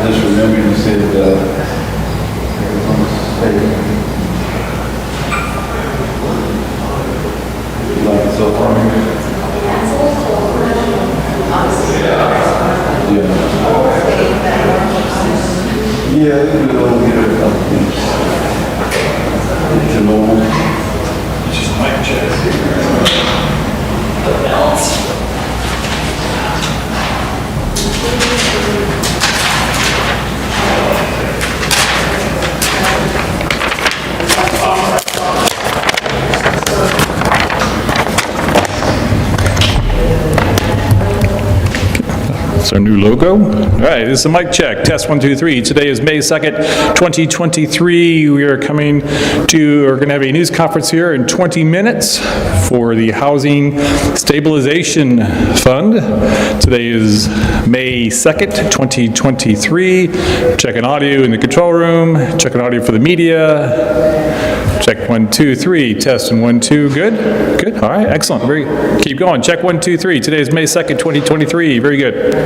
just remembered you said, it was on the stage. You like it so far? Yeah, it's good over here. It's an old. Just mic check. It's our new logo. All right, this is a mic check. Test 1, 2, 3. Today is May 2nd, 2023. We are going to have a news conference here in 20 minutes for the Housing Stabilization Fund. Today is May 2nd, 2023. Checking audio in the control room, checking audio for the media. Check 1, 2, 3. Test and 1, 2. Good? Good. All right. Excellent. Keep going. Check 1, 2, 3. Today is May 2nd, 2023. Very good.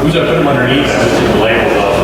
Who's I put them underneath? Just the label.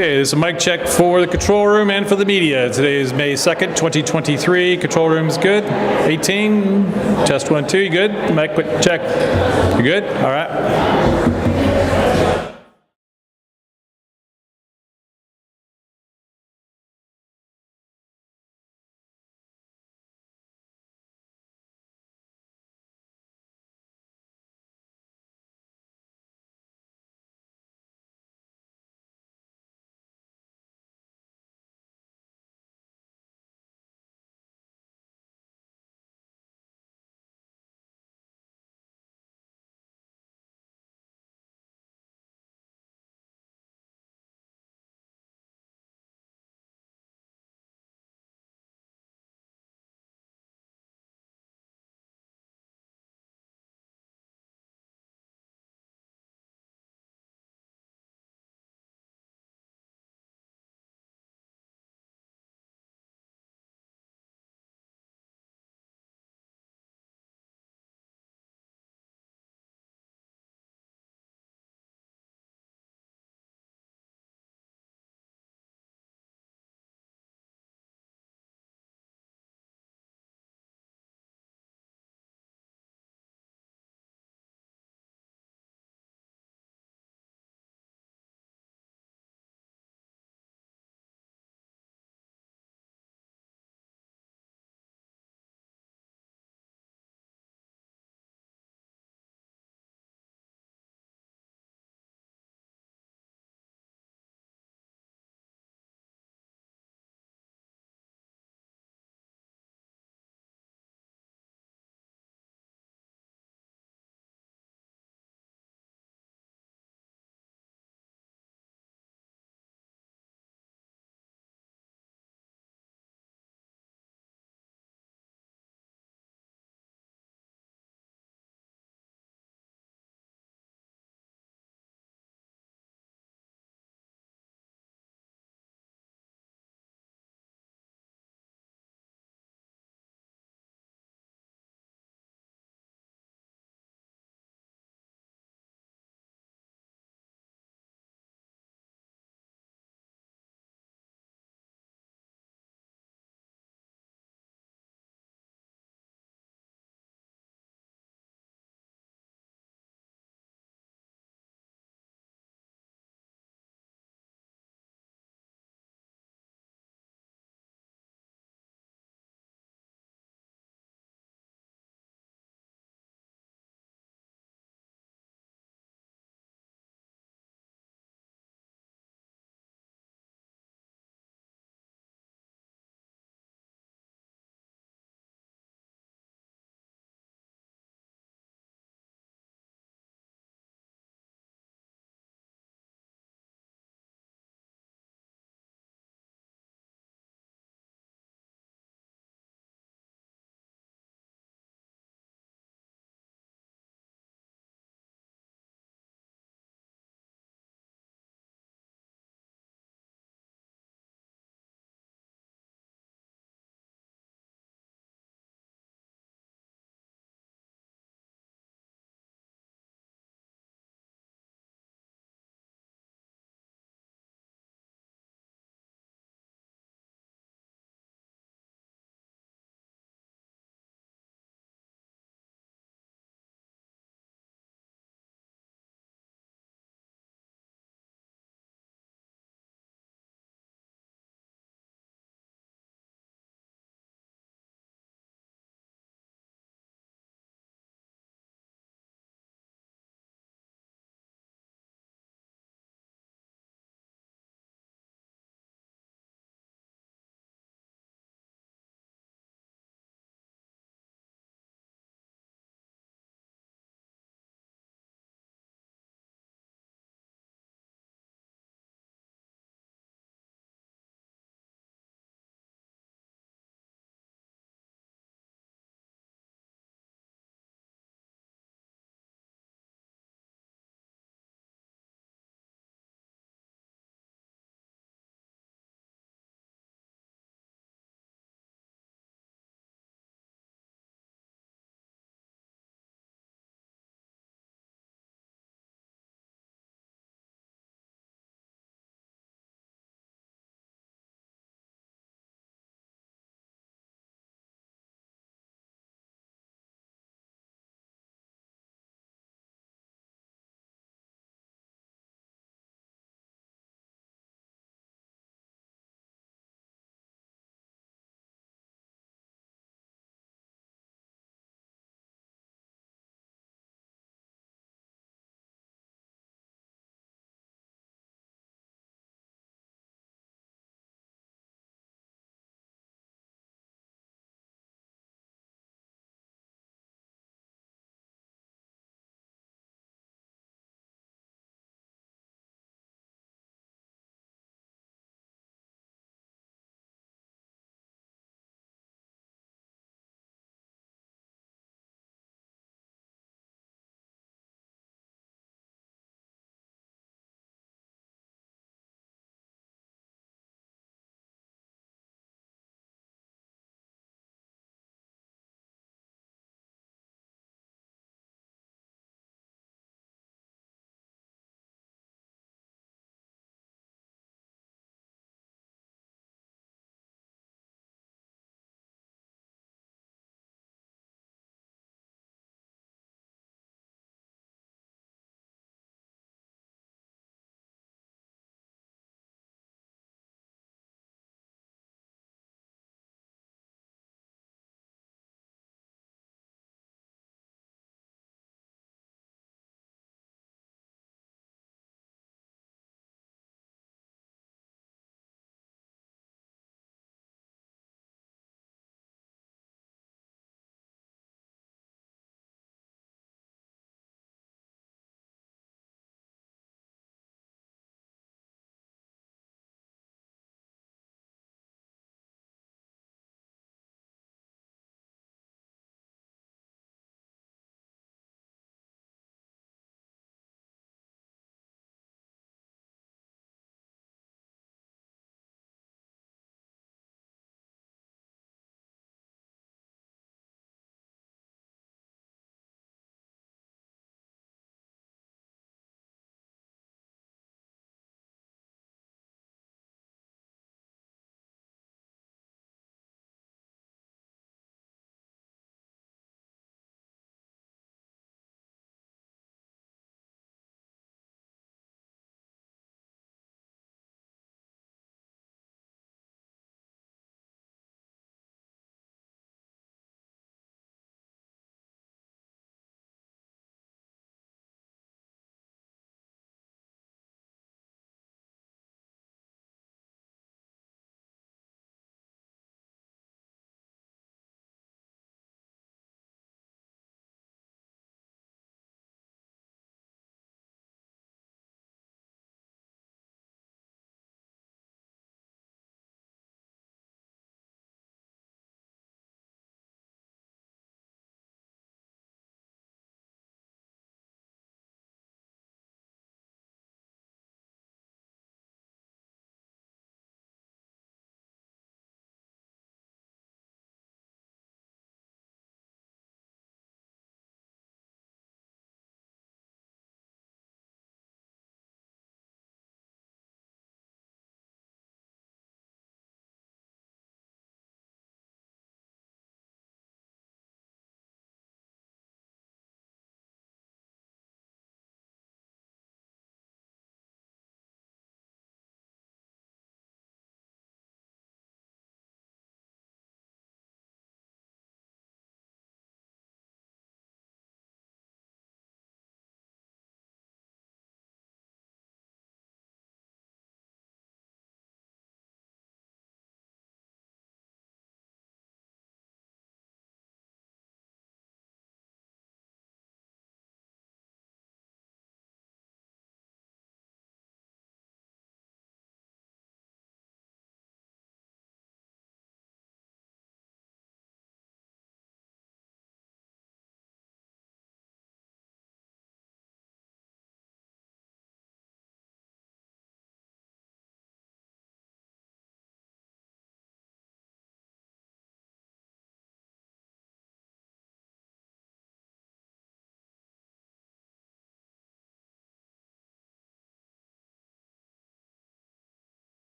Okay, this is a mic check for the control room and for the media. Today is May 2nd, 2023. Control room's good. 18. Test 1, 2. You good? Mic check. You good? All right.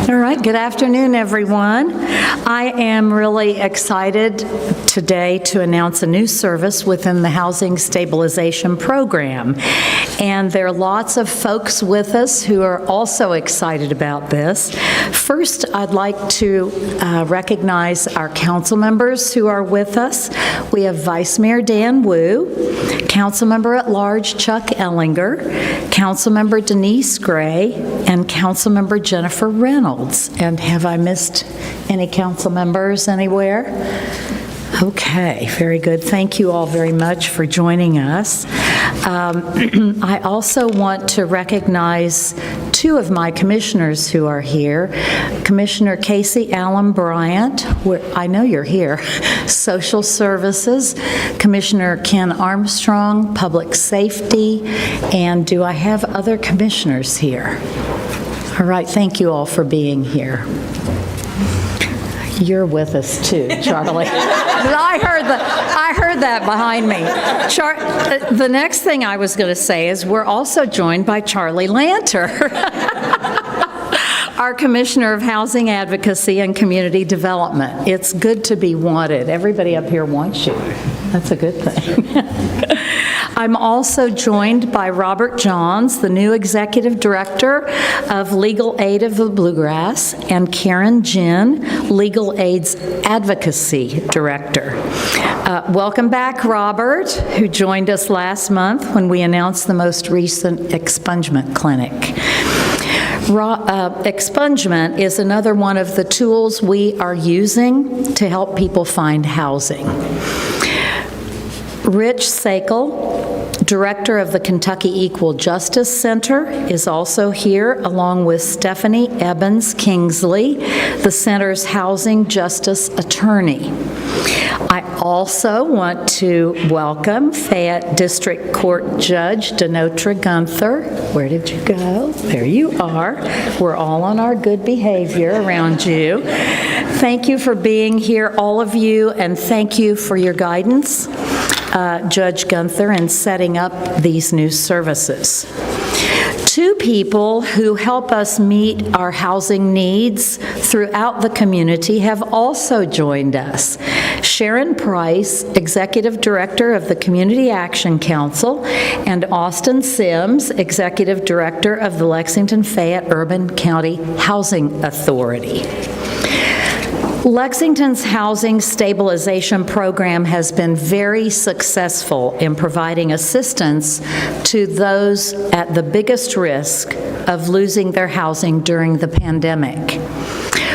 All right, good afternoon, everyone. I am really excited today to announce a new service within the Housing Stabilization Program. And there are lots of folks with us who are also excited about this. First, I'd like to recognize our council members who are with us. We have Vice Mayor Dan Wu, Council Member at Large Chuck Ellinger, Council Member Denise Gray, and Council Member Jennifer Reynolds. And have I missed any council members anywhere? Okay, very good. Thank you all very much for joining us. I also want to recognize two of my commissioners who are here. Commissioner Casey Allen Bryant, I know you're here, Social Services, Commissioner Ken Armstrong, Public Safety, and do I have other commissioners here? All right, thank you all for being here. You're with us too, Charlie. I heard that behind me. The next thing I was going to say is we're also joined by Charlie Lanter, our Commissioner of Housing Advocacy and Community Development. It's good to be wanted. Everybody up here wants you. That's a good thing. I'm also joined by Robert Johns, the new Executive Director of Legal Aid of the Bluegrass, and Karen Jin, Legal Aid's Advocacy Director. Welcome back, Robert, who joined us last month when we announced the most recent expungement clinic. Expungement is another one of the tools we are using to help people find housing. Rich Sakel, Director of the Kentucky Equal Justice Center, is also here, along with Stephanie Evans Kingsley, the center's housing justice attorney. I also want to welcome Fayette District Court Judge Denotra Gunther. Where did you go? There you are. We're all on our good behavior around you. Thank you for being here, all of you, and thank you for your guidance, Judge Gunther, in setting up these new services. Two people who help us meet our housing needs throughout the community have also joined us. Sharon Price, Executive Director of the Community Action Council, and Austin Sims, Executive Director of the Lexington Fayette Urban County Housing Authority. Lexington's Housing Stabilization Program has been very successful in providing assistance to those at the biggest risk of losing their housing during the pandemic.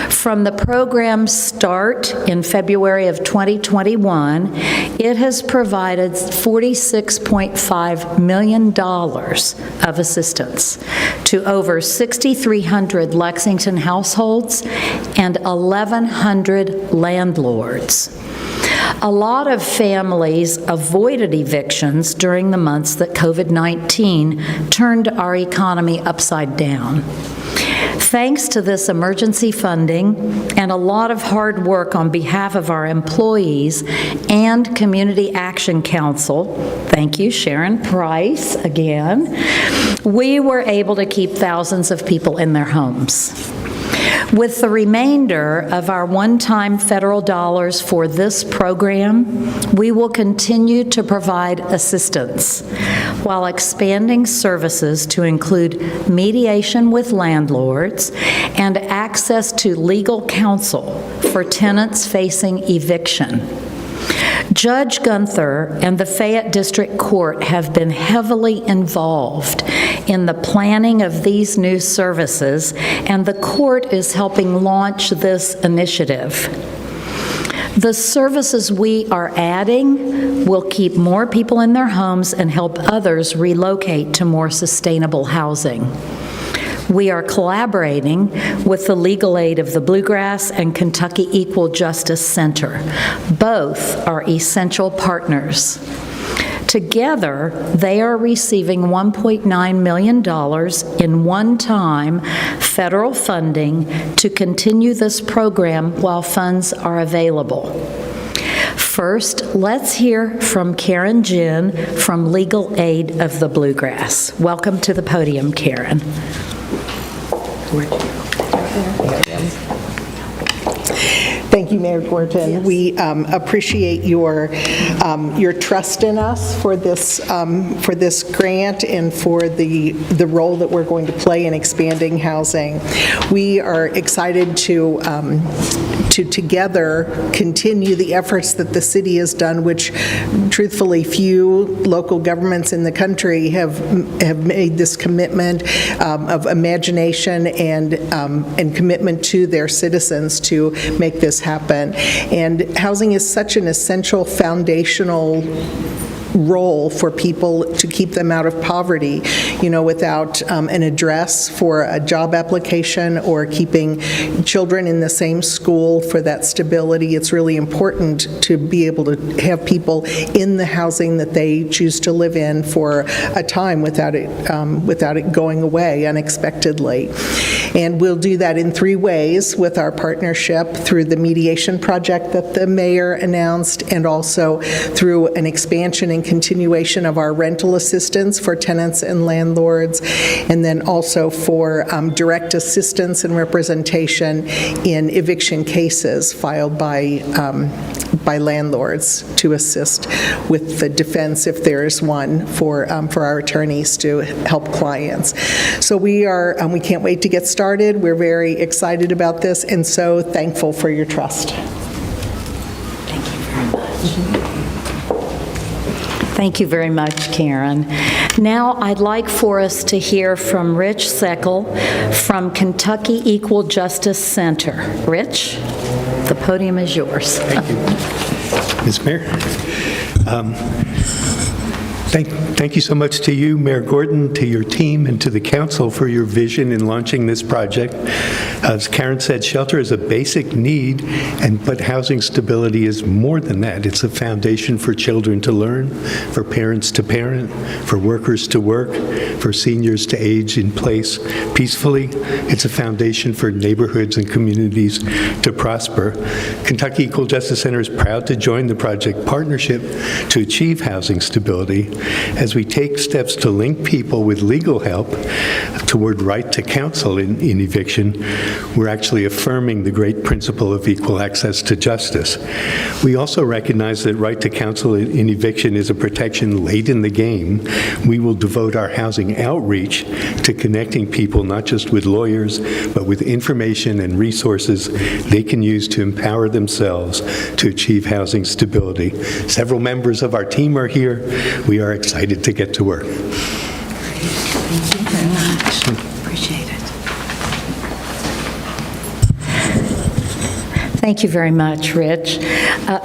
From the program's start in February of 2021, it has provided $46.5 million of assistance to over 6,300 Lexington households and 1,100 landlords. A lot of families avoided evictions during the months that COVID-19 turned our economy upside down. Thanks to this emergency funding and a lot of hard work on behalf of our employees and Community Action Council, thank you, Sharon Price, again, we were able to keep thousands of people in their homes. With the remainder of our one-time federal dollars for this program, we will continue to provide assistance while expanding services to include mediation with landlords and access to legal counsel for tenants facing eviction. Judge Gunther and the Fayette District Court have been heavily involved in the planning of these new services, and the court is helping launch this initiative. The services we are adding will keep more people in their homes and help others relocate to more sustainable housing. We are collaborating with the Legal Aid of the Bluegrass and Kentucky Equal Justice Center. Both are essential partners. Together, they are receiving $1.9 million in one-time federal funding to continue this program while funds are available. First, let's hear from Karen Jin from Legal Aid of the Bluegrass. Welcome to the podium, Karen. Where'd you go? Thank you, Mayor Gordon. Yes. We appreciate your trust in us for this grant and for the role that we're going to play in expanding housing. We are excited to together continue the efforts that the city has done, which truthfully few local governments in the country have made this commitment of imagination and commitment to their citizens to make this happen. And housing is such an essential foundational role for people to keep them out of poverty. You know, without an address for a job application or keeping children in the same school for that stability, it's really important to be able to have people in the housing that they choose to live in for a time without it going away unexpectedly. And we'll do that in 3 ways with our partnership through the mediation project that the mayor announced, and also through an expansion and continuation of our rental assistance for tenants and landlords, and then also for direct assistance and representation in eviction cases filed by landlords to assist with the defense, if there is one, for our attorneys to help clients. So we can't wait to get started. We're very excited about this and so thankful for your trust. Thank you very much, Karen. Now, I'd like for us to hear from Rich Seckel from Kentucky Equal Justice Center. Rich, the podium is yours. Thank you. Ms. Mayor. Thank you so much to you, Mayor Gordon, to your team, and to the council for your vision in launching this project. As Karen said, shelter is a basic need, but housing stability is more than that. It's a foundation for children to learn, for parents to parent, for workers to work, for seniors to age in place peacefully. It's a foundation for neighborhoods and communities to prosper. Kentucky Equal Justice Center is proud to join the project partnership to achieve housing stability. As we take steps to link people with legal help toward right to counsel in eviction, we're actually affirming the great principle of equal access to justice. We also recognize that right to counsel in eviction is a protection late in the game. We will devote our housing outreach to connecting people not just with lawyers, but with information and resources they can use to empower themselves to achieve housing stability. Several members of our team are here. We are excited to get to work. Thank you very much. Appreciate it. Thank you very much, Rich.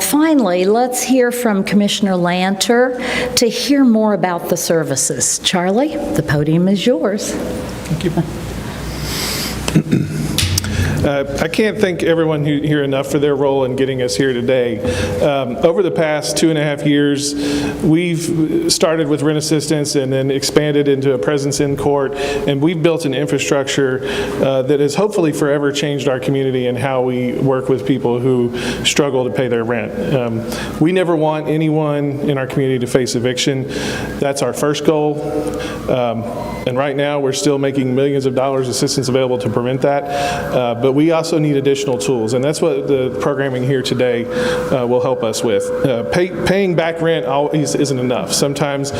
Finally, let's hear from Commissioner Lanter to hear more about the services. Charlie, the podium is yours. Thank you. I can't thank everyone here enough for their role in getting us here today. Over the past 2.5 years, we've started with rent assistance and then expanded into a presence in court, and we've built an infrastructure that has hopefully forever changed our community and how we work with people who struggle to pay their rent. We never want anyone in our community to face eviction. That's our first goal. And right now, we're still making millions of dollars assistance available to prevent that. But we also need additional tools, and that's what the programming here today will help us with. Paying back rent always isn't enough. Sometimes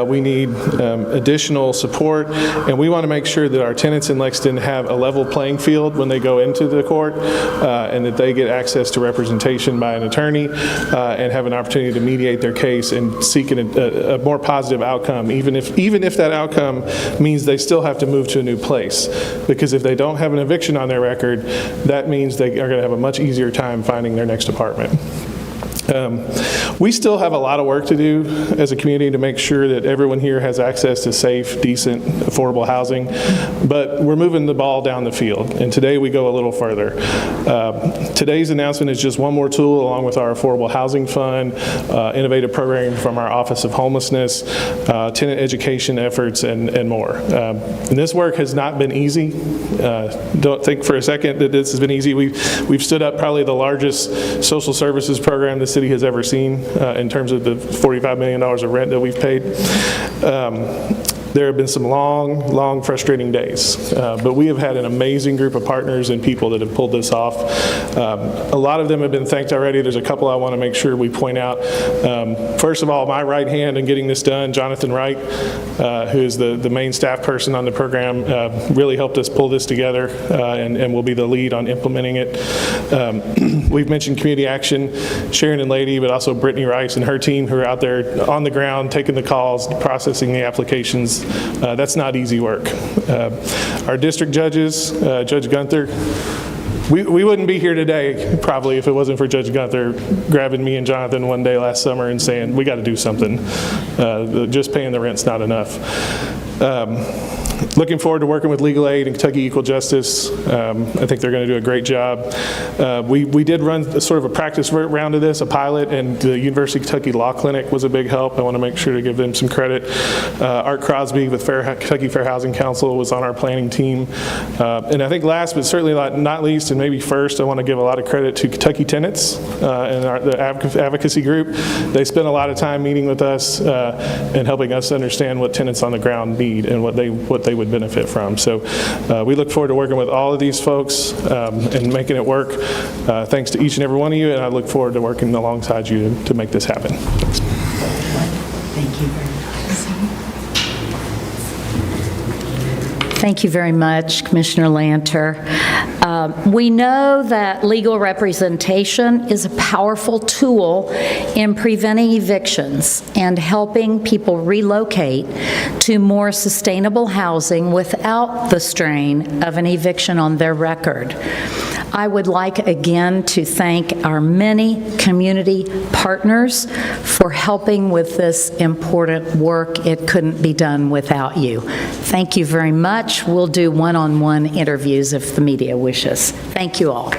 we need additional support, and we want to make sure that our tenants in Lexington have a level playing field when they go into the court, and that they get access to representation by an attorney and have an opportunity to mediate their case and seek a more positive outcome, even if that outcome means they still have to move to a new place. Because if they don't have an eviction on their record, that means they are going to have a much easier time finding their next apartment. We still have a lot of work to do as a community to make sure that everyone here has access to safe, decent, affordable housing, but we're moving the ball down the field, and today we go a little further. Today's announcement is just one more tool along with our Affordable Housing Fund, innovative programming from our Office of Homelessness, tenant education efforts, and more. And this work has not been easy. Don't think for a second that this has been easy. We've stood up probably the largest social services program the city has ever seen in terms of the $45 million of rent that we've paid. there have been some long, frustrating days. But we have had an amazing group of partners and people that have pulled this off. A lot of them have been thanked already. There's a couple I want to make sure we point out. First of all, my right hand in getting this done, Jonathan Wright, who is the main staff person on the program, really helped us pull this together and will be the lead on implementing it. We've mentioned Community Action, Sharon and Lady, but also Brittany Rice and her team who are out there on the ground taking the calls, processing the applications. That's not easy work. Our district judges, Judge Gunther, we wouldn't be here today probably if it wasn't for Judge Gunther grabbing me and Jonathan one day last summer and saying, we got to do something. Just paying the rent's not enough. Looking forward to working with Legal Aid and Kentucky Equal Justice. I think they're going to do a great job. We did run sort of a practice round of this, a pilot, and the University of Kentucky Law Clinic was a big help. I want to make sure to give them some credit. Art Crosby with Kentucky Fair Housing Council was on our planning team. And I think last but certainly not least, and maybe first, I want to give a lot of credit to Kentucky Tenants and the advocacy group. They spent a lot of time meeting with us and helping us understand what tenants on the ground need and what they would benefit from. So we look forward to working with all of these folks and making it work. Thanks to each and every one of you, and I look forward to working alongside you to make this happen. Thanks. Thank you very much. Thank you very much, Commissioner Lanter. We know that legal representation is a powerful tool in preventing evictions and helping people relocate to more sustainable housing without the strain of an eviction on their record. I would like again to thank our many community partners for helping with this important work. It couldn't be done without you. Thank you very much. We'll do one-on-one interviews if the media wishes. Thank you all.